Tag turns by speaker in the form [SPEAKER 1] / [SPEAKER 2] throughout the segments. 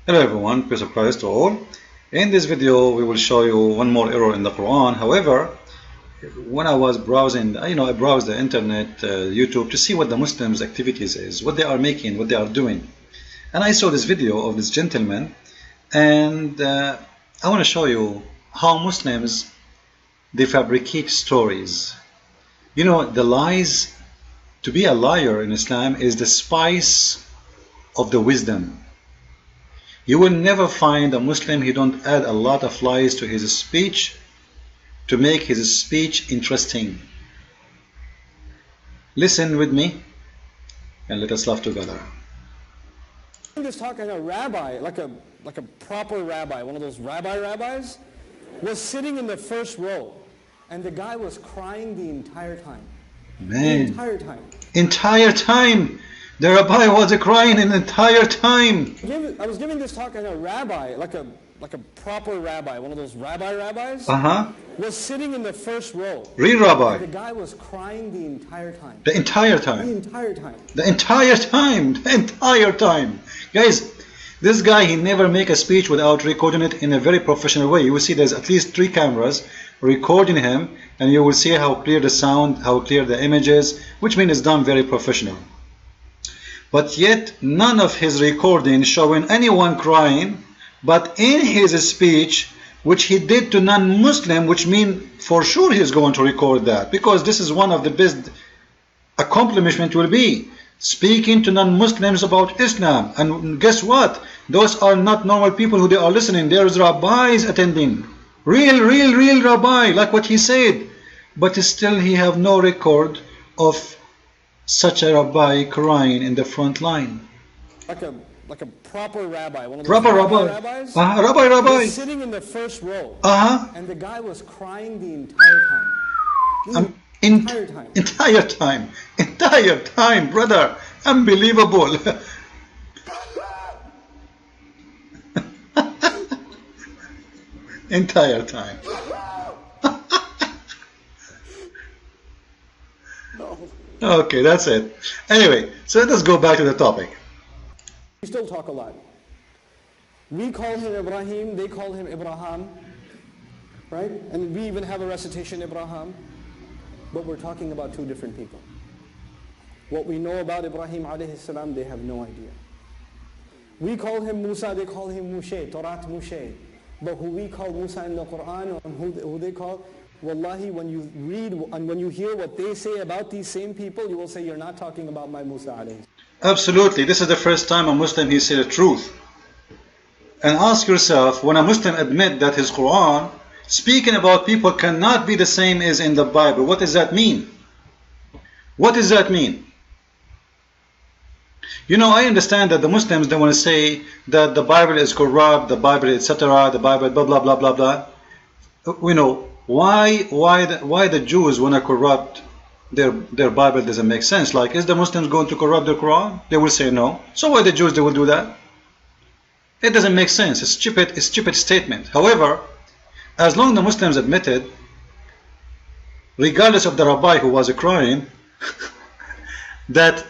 [SPEAKER 1] Hello everyone, peace of Christ to all. In this video we will show you one more error in the Quran. However, when I was browsing, I browsed the internet, YouTube, to see what the Muslims activities is, what they are making, what they are doing. And I saw this video of this gentleman, and I want to show you how Muslims, they fabricate stories. You know, the lies, to be a liar in Islam is the spice of the wisdom. You will never find a Muslim who don't add a lot of lies to his speech to make his speech interesting. Listen with me and let us laugh together.
[SPEAKER 2] I'm just talking, a rabbi, like a proper rabbi, one of those rabbis, was sitting in the first row, and the guy was crying the entire time.
[SPEAKER 1] Man.
[SPEAKER 2] The entire time.
[SPEAKER 1] Entire time. The rabbi was crying an entire time.
[SPEAKER 2] I was giving this talk, and a rabbi, like a proper rabbi, one of those rabbis, was sitting in the first row.
[SPEAKER 1] Real rabbi.
[SPEAKER 2] And the guy was crying the entire time.
[SPEAKER 1] The entire time.
[SPEAKER 2] The entire time.
[SPEAKER 1] The entire time. The entire time. Guys, this guy, he never make a speech without recording it in a very professional way. You will see there's at least 3 cameras recording him, and you will see how clear the sound, how clear the images, which means it's done very professional. But yet none of his recording showing anyone crying, but in his speech, which he did to non-Muslim, which means for sure he's going to record that, because this is one of the best accomplishment will be speaking to non-Muslims about Islam. And guess what? Those are not normal people who they are listening. There's rabbis attending, real rabbi, like what he said, but still he have no record of such a rabbi crying in the front line. Like a
[SPEAKER 2] proper rabbi, one of those
[SPEAKER 1] proper
[SPEAKER 2] rabbis,
[SPEAKER 1] rabbi
[SPEAKER 2] was sitting in the first row, and the guy was crying the entire time.
[SPEAKER 1] Entire time, brother. Unbelievable. Entire time. Okay, that's it. Anyway, so let us go back to the topic.
[SPEAKER 2] We still talk a lot. We call him Ibrahim, they call him Ibrahim, right? And we even have a recitation, Ibrahim, but we're talking about 2 different people. What we know about Ibrahim alayhi salam, they have no idea. We call him Musa, they call him Mushe, Torat Mushe. But who we call Musa in the Quran, and who they call, wallahi, when you read and when you hear what they say about these same people, you will say, you're not talking about my Musa alayhi.
[SPEAKER 1] Absolutely. This is the first time a Muslim he said the truth. And ask yourself, when a Muslim admit that his Quran speaking about people cannot be the same as in the Bible, what does that mean? What does that mean? You know, I understand that the Muslims, they want to say that the Bible is corrupt, the Bible, etc., the Bible, blah, blah, blah, blah, blah. You know, why the Jews want to corrupt their Bible? Doesn't make sense. Like, is the Muslims going to corrupt their Quran? They will say no. So why the Jews, they will do that? It doesn't make sense. It's stupid statement. However, as long as the Muslims admitted, regardless of the rabbi who was crying, that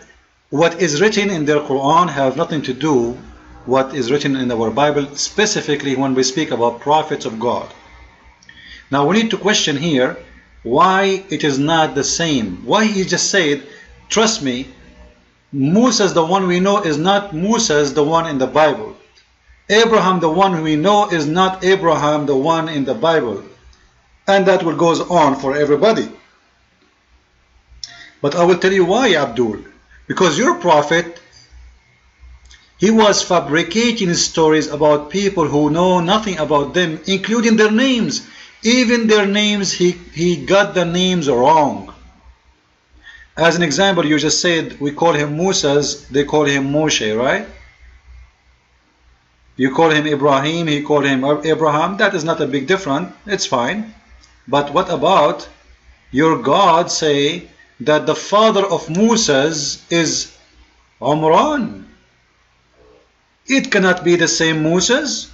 [SPEAKER 1] what is written in their Quran have nothing to do what is written in our Bible, specifically when we speak about prophets of God. Now we need to question here why it is not the same. Why he just said, trust me, Musa, the one we know, is not Musa, the one in the Bible. Abraham, the one we know, is not Abraham, the one in the Bible. And that will goes on for everybody. But I will tell you why, Abdul. Because your prophet, he was fabricating stories about people who know nothing about them, including their names. Even their names, he got the names wrong. As an example, you just said we call him Musa's, they call him Moshe, right? You call him Ibrahim, he called him Abraham. That is not a big difference. It's fine. But what about your God say that the father of Musa's is Umran? It cannot be the same Musa's.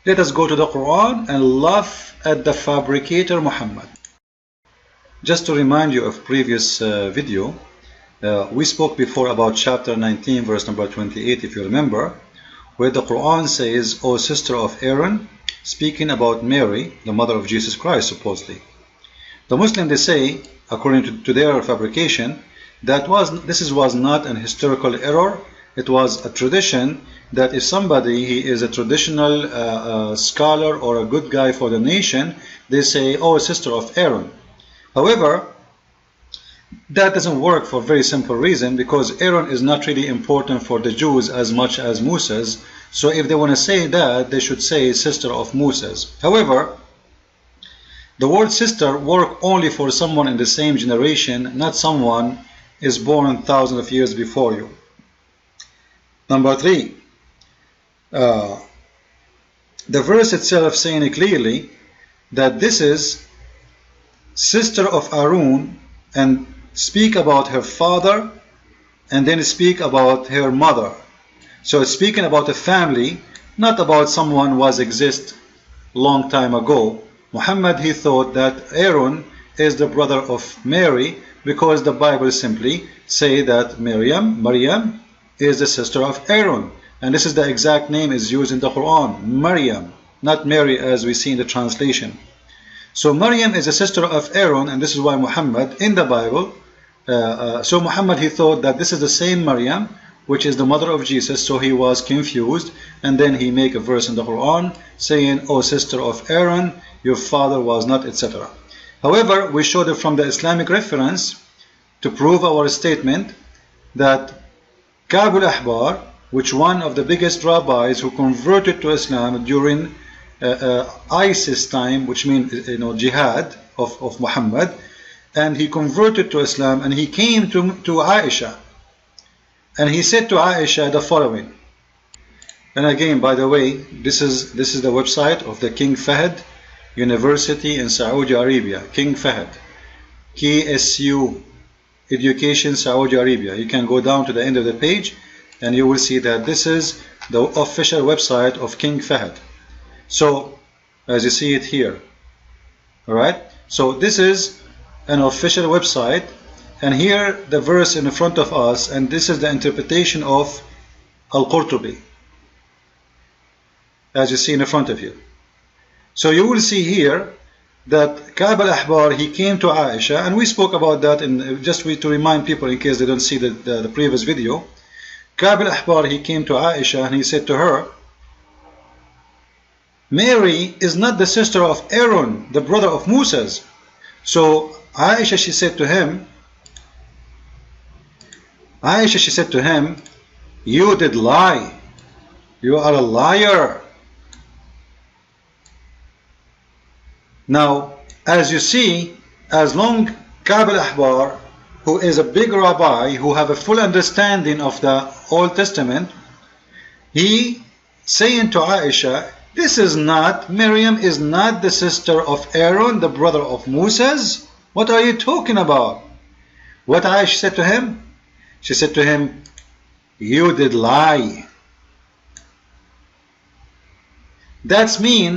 [SPEAKER 1] Let us go to the Quran and laugh at the fabricator Muhammad. Just to remind you of previous video, we spoke before about chapter 19 verse number 28, if you remember, where the Quran says, "O sister of Aaron," speaking about Mary, the mother of Jesus Christ, supposedly. The Muslims, they say, according to their fabrication, that this was not an historical error. It was a tradition that if somebody he is a traditional scholar or a good guy for the nation, they say, "Oh, sister of Aaron." However, that doesn't work for a very simple reason, because Aaron is not really important for the Jews as much as Moses. So if they want to say that, they should say sister of Moses. However, the word sister work only for someone in the same generation, not someone is born thousands of years before you. Number 3, the verse itself saying clearly that this is sister of Aaron, and speak about her father and then speak about her mother. So it's speaking about a family, not about someone was exist long time ago. Muhammad, he thought that Aaron is the brother of Mary, because the Bible simply say that Maryam is the sister of Aaron, and this is the exact name is used in the Quran, Maryam, not Mary as we see in the translation. So Maryam is a sister of Aaron, and this is why Muhammad in the Bible, so Muhammad, he thought that this is the same Maryam which is the mother of Jesus, so he was confused, and then he make a verse in the Quran saying, "O sister of Aaron, your father was not," etc. However, we showed it from the Islamic reference to prove our statement that Ka'b al-Ahbar, which one of the biggest rabbis who converted to Islam during ISIS time, which means jihad of Muhammad, and he converted to Islam, and he came to Aisha, and he said to Aisha the following. And again, by the way, this is the website of the King Fahd University in Saudi Arabia, King Fahd, KSU Education, Saudi Arabia. You can go down to the end of the page and you will see that this is the official website of King Fahd. So as you see it here, alright, so this is an official website, and here the verse in front of us, and this is the interpretation of Al-Qurtubi, as you see in front of you. So you will see here that Ka'b al-Ahbar, he came to Aisha, and we spoke about that in just to remind people in case they don't see the previous video. Ka'b al-Ahbar, he came to Aisha and he said to her, "Mary is not the sister of Aaron, the brother of Moses." So Aisha, she said to him, "You did lie. You are a liar." Now, as you see, as long Ka'b al-Ahbar, who is a big rabbi, who have a full understanding of the Old Testament, he saying to Aisha, this is not, Miriam is not the sister of Aaron, the brother of Moses. What are you talking about? What Aisha said to him? She said to him, "You did lie." That's mean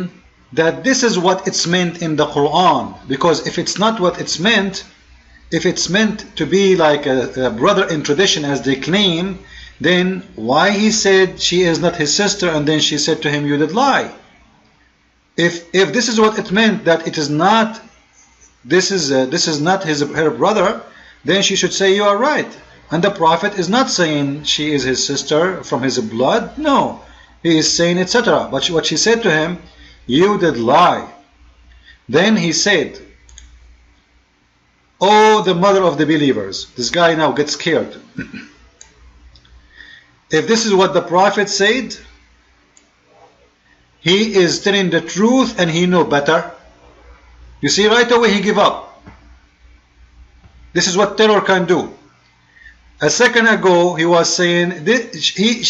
[SPEAKER 1] that this is what it's meant in the Quran, because if it's not what it's meant, if it's meant to be like a brother in tradition as they claim, then why he said she is not his sister and then she said to him, "You did lie"? If this is what it meant, that it is not, this is not her brother, then she should say, "You are right." And the Prophet is not saying she is his sister from his blood. No, he is saying etc. But what she said to him, "You did lie." Then he said, "Oh, the mother of the believers." This guy now gets scared. If this is what the Prophet said, he is telling the truth and he know better. You see, right away he give up. This is what terror can do. A second ago he was saying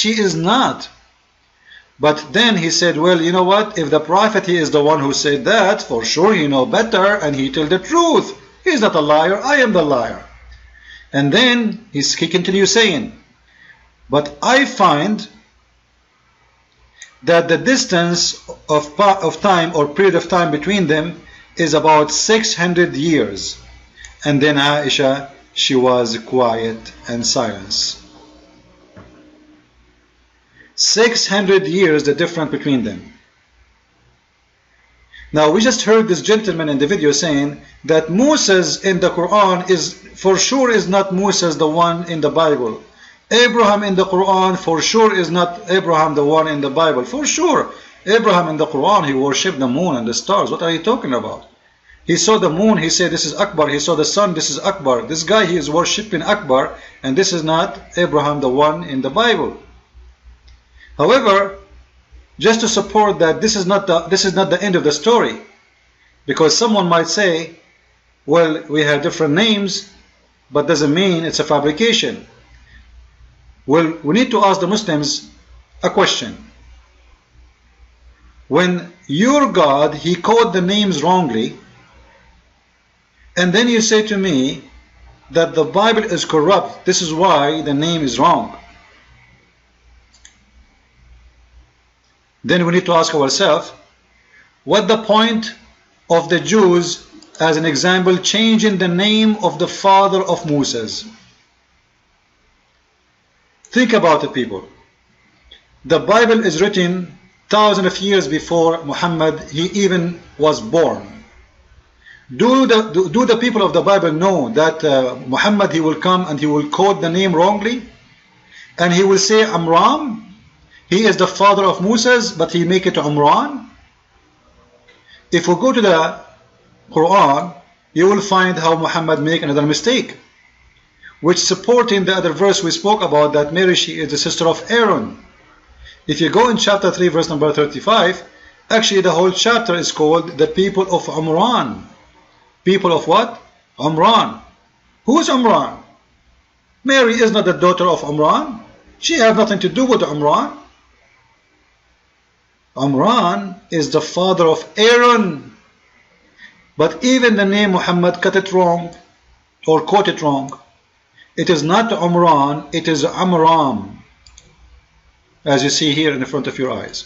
[SPEAKER 1] she is not. But then he said, well, you know what, if the Prophet, he is the one who said that, for sure he know better and he tell the truth. He is not a liar, I am the liar. And then he continues saying, but I find that the distance of time or period of time between them is about 600 years. And then Aisha, she was quiet and silence. 600 years the difference between them. Now we just heard this gentleman in the video saying that Moses in the Quran is for sure is not Moses the one in the Bible. Abraham in the Quran for sure is not Abraham the one in the Bible. For sure, Abraham in the Quran, he worshipped the moon and the stars. What are you talking about? He saw the moon, he said this is Akbar. He saw the sun, this is Akbar. This guy, he is worshipping Akbar, and this is not Abraham the one in the Bible. However, just to support that this is not the end of the story, because someone might say, well, we have different names, but doesn't mean it's a fabrication. Well, we need to ask the Muslims a question. When your God, he coded the names wrongly, and then you say to me that the Bible is corrupt, this is why the name is wrong. Then we need to ask ourselves, what the point of the Jews, as an example, changing the name of the father of Moses? Think about it, people. The Bible is written thousands of years before Muhammad he even was born. Do the people of the Bible know that Muhammad, he will come and he will code the name wrongly, and he will say Amram, he is the father of Moses, but he make it Umran? If we go to the Quran, you will find how Muhammad make another mistake, which supporting the other verse we spoke about, that Mary, she is the sister of Aaron. If you go in chapter 3 verse number 35, actually the whole chapter is called the people of Umran. People of what? Umran. Who is Umran? Mary is not the daughter of Umran. She has nothing to do with Umran. Umran is the father of Aaron. But even the name Muhammad cut it wrong, or quote it wrong. It is not Umran, it is Amram, as you see here in the front of your eyes.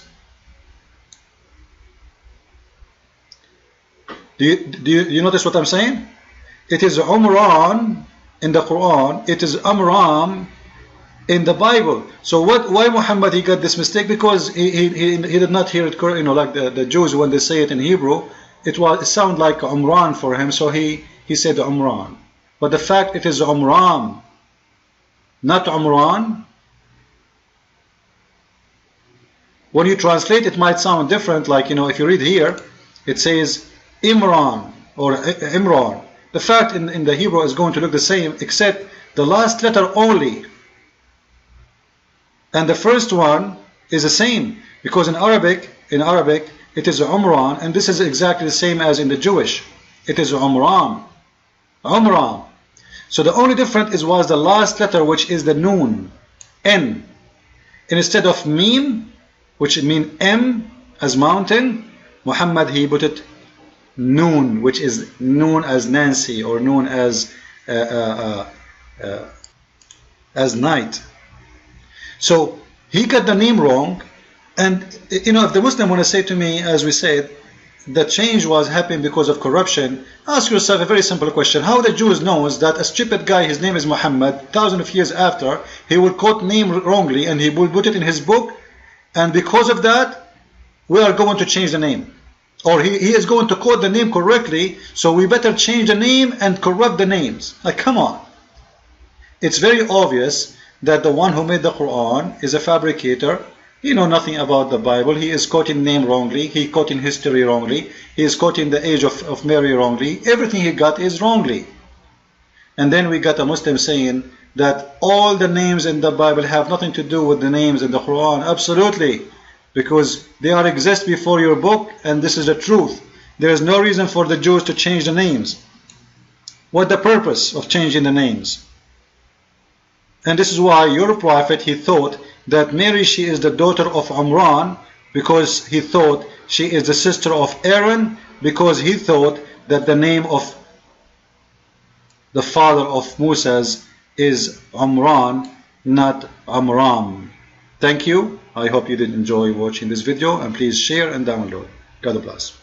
[SPEAKER 1] Do you notice what I'm saying? It is Umran in the Quran, it is Amram in the Bible. So why Muhammad he got this mistake? Because he did not hear it, you know, like the Jews when they say it in Hebrew, it sounded like Umran for him, so he said Umran. But the fact it is Umram, not Umran. When you translate, it might sound different, like, you know, if you read here, it says Imran or Imran. The fact in the Hebrew is going to look the same, except the last letter only. And the first one is the same, because in Arabic, it is Umran, and this is exactly the same as in the Jewish. It is Umram. Umram. So the only difference was the last letter, which is the Nun, N. And instead of Mim, which means M as mountain, Muhammad he put it Nun, which is known as Nancy, or known as night. So he got the name wrong. And you know, if the Muslim want to say to me, as we said, the change was happening because of corruption, ask yourself a very simple question. How the Jews knows that a stupid guy, his name is Muhammad, thousands of years after, he will quote name wrongly and he will put it in his book, and because of that we are going to change the name, or he is going to quote the name correctly, so we better change the name and corrupt the names? Like, come on. It's very obvious that the one who made the Quran is a fabricator. He knows nothing about the Bible. He is quoting name wrongly. He quoting history wrongly. He is quoting the age of Mary wrongly. Everything he got is wrongly. And then we got a Muslim saying that all the names in the Bible have nothing to do with the names in the Quran. Absolutely. Because they are exist before your book, and this is the truth. There is no reason for the Jews to change the names. What the purpose of changing the names? And this is why your prophet, he thought that Mary, she is the daughter of Umran, because he thought she is the sister of Aaron, because he thought that the name of the father of Moses is Umran, not Amram. Thank you. I hope you did enjoy watching this video, and please share and download. God bless.